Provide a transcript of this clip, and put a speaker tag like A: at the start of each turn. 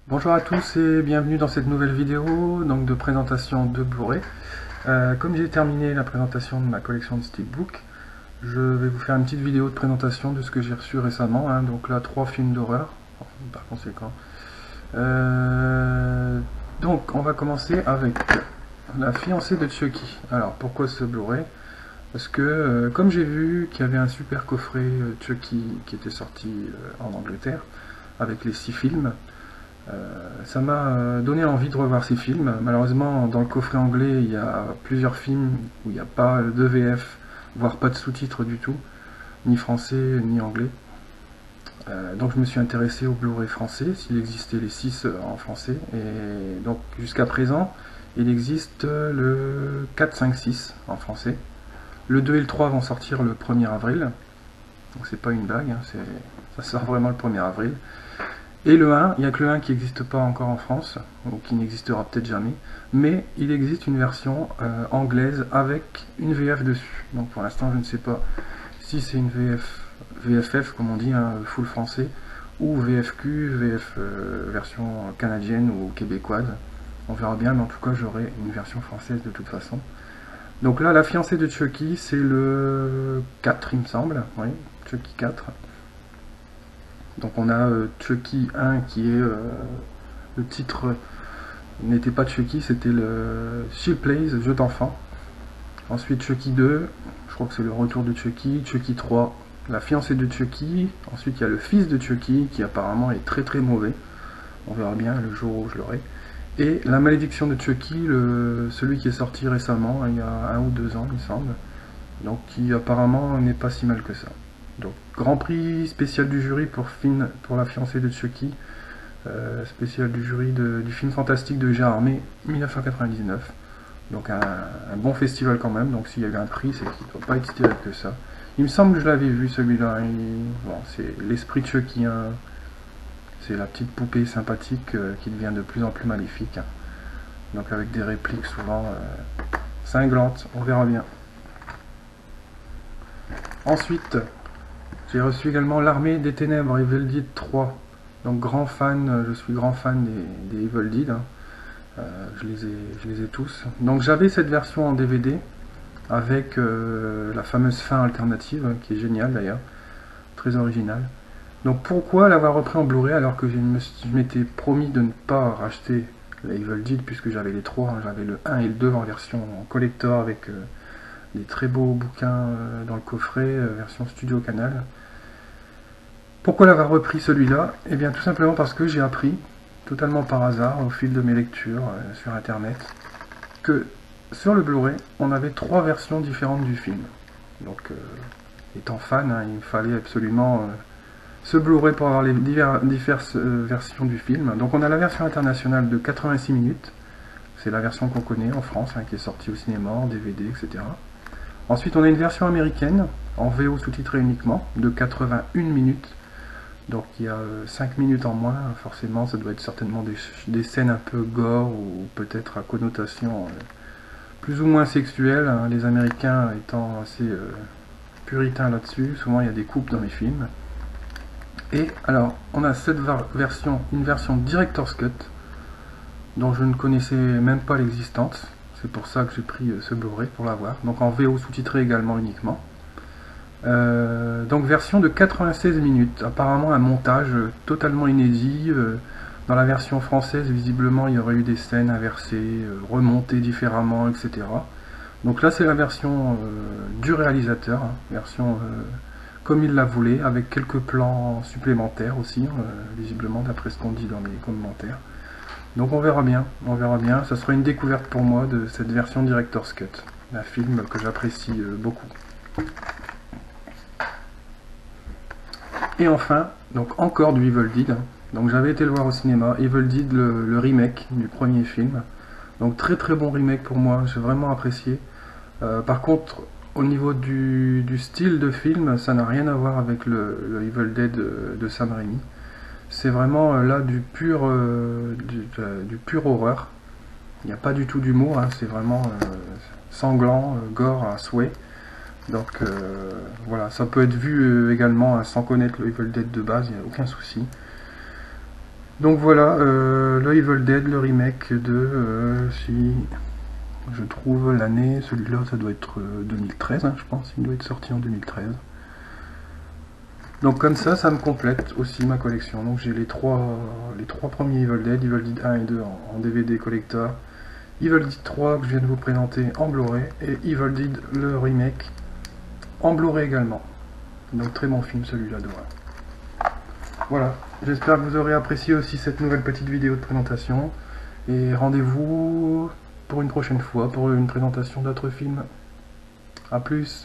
A: Bonjour à tous et bienvenue dans cette nouvelle vidéo donc de présentation de Blu-ray. Comme j'ai terminé la présentation de ma collection de Steelbook, je vais vous faire une petite vidéo de présentation de ce que j'ai reçu récemment. Donc là, 3 films d'horreur, par conséquent. Donc on va commencer avec La fiancée de Chucky. Alors pourquoi ce Blu-ray? Parce que comme j'ai vu qu'il y avait un super coffret Chucky qui était sorti en Angleterre avec les 6 films, ça m'a donné envie de revoir ces films. Malheureusement, dans le coffret anglais, il y a plusieurs films où il n'y a pas de VF, voire pas de sous-titres du tout, ni français ni anglais. Donc je me suis intéressé au Blu-ray français, s'il existait les 6 en français. Et donc jusqu'à présent, il existe le 4, 5, 6 en français. Le 2 et le 3 vont sortir le 1er avril. Donc c'est pas une blague, ça sort vraiment le 1er avril. Et le 1, il n'y a que le 1 qui n'existe pas encore en France, ou qui n'existera peut-être jamais, mais il existe une version anglaise avec une VF dessus. Donc pour l'instant, je ne sais pas si c'est une VFF, comme on dit, full français, ou VFQ, version canadienne ou québécoise. On verra bien, mais en tout cas, j'aurai une version française de toute façon. Donc là, La fiancée de Chucky, c'est le 4, il me semble, oui, Chucky 4. Donc on a Chucky 1 qui est le titre n'était pas Chucky, c'était le Chill Plays, jeu d'enfant. Ensuite Chucky 2, je crois que c'est le retour de Chucky. Chucky 3, la fiancée de Chucky. Ensuite il y a le fils de Chucky qui apparemment est très très mauvais. On verra bien le jour où je l'aurai. Et la malédiction de Chucky, celui qui est sorti récemment, il y a 1 ou 2 ans il me semble. Donc qui apparemment n'est pas si mal que ça. Donc, grand prix spécial du jury pour La fiancée de Chucky, spécial du jury du film fantastique de Gérard May, 1999. Donc un bon festival quand même, donc s'il y a eu un prix, c'est qu'il ne doit pas être si terrible que ça. Il me semble que je l'avais vu celui-là, bon, c'est l'esprit de Chucky, c'est la petite poupée sympathique qui devient de plus en plus maléfique. Donc avec des répliques souvent cinglantes, on verra bien. Ensuite, j'ai reçu également L'Armée des Ténèbres, Evil Dead 3. Donc je suis grand fan des Evil Dead. Je les ai tous. Donc j'avais cette version en DVD avec la fameuse fin alternative, qui est géniale d'ailleurs, très originale. Donc pourquoi l'avoir repris en Blu-ray alors que je m'étais promis de ne pas racheter les Evil Dead puisque j'avais les 3, j'avais le 1 et le 2 en version collector avec des très beaux bouquins dans le coffret, version Studio Canal. Pourquoi l'avoir repris celui-là? Eh bien tout simplement parce que j'ai appris, totalement par hasard, au fil de mes lectures sur internet, que sur le Blu-ray, on avait 3 versions différentes du film. Donc étant fan, il me fallait absolument ce Blu-ray pour avoir les diverses versions du film. Donc on a la version internationale de 86 minutes, c'est la version qu'on connaît en France, qui est sortie au cinéma, en DVD, etc. Ensuite on a une version américaine, en VO sous-titré uniquement, de 81 minutes. Donc il y a 5 minutes en moins, forcément ça doit être certainement des scènes un peu gore ou peut-être à connotation plus ou moins sexuelle, les Américains étant assez puritains là-dessus, souvent il y a des coupes dans les films. Et alors on a cette version, une version Director's Cut, dont je ne connaissais même pas l'existence, c'est pour ça que j'ai pris ce Blu-ray pour l'avoir, donc en VO sous-titré également uniquement. Donc version de 96 minutes, apparemment un montage totalement inédit. Dans la version française, visiblement, il y aurait eu des scènes inversées, remontées différemment, etc. Donc là, c'est la version du réalisateur, version comme il la voulait, avec quelques plans supplémentaires aussi, visiblement, d'après ce qu'on dit dans les commentaires. Donc on verra bien, ça sera une découverte pour moi de cette version Director's Cut, un film que j'apprécie beaucoup. Et enfin, donc encore du Evil Dead. Donc j'avais été le voir au cinéma, Evil Dead, le remake du premier film. Donc très très bon remake pour moi, j'ai vraiment apprécié. Par contre, au niveau du style de film, ça n'a rien à voir avec le Evil Dead de Sam Raimi. C'est vraiment là du pur horreur. Il n'y a pas du tout d'humour, c'est vraiment sanglant, gore à souhait. Donc voilà, ça peut être vu également sans connaître le Evil Dead de base, il n'y a aucun souci. Donc voilà, le Evil Dead, le remake de, si je trouve l'année, celui-là ça doit être 2013, hein, je pense, il doit être sorti en 2013. Donc comme ça me complète aussi ma collection. Donc j'ai les trois premiers Evil Dead, Evil Dead 1 et 2 en DVD collector, Evil Dead 3 que je viens de vous présenter en Blu-ray, et Evil Dead le remake en Blu-ray également. Donc très bon film celui-là d'horreur. Voilà, j'espère que vous aurez apprécié aussi cette nouvelle petite vidéo de présentation. Et rendez-vous pour une prochaine fois pour une présentation d'autres films. A plus.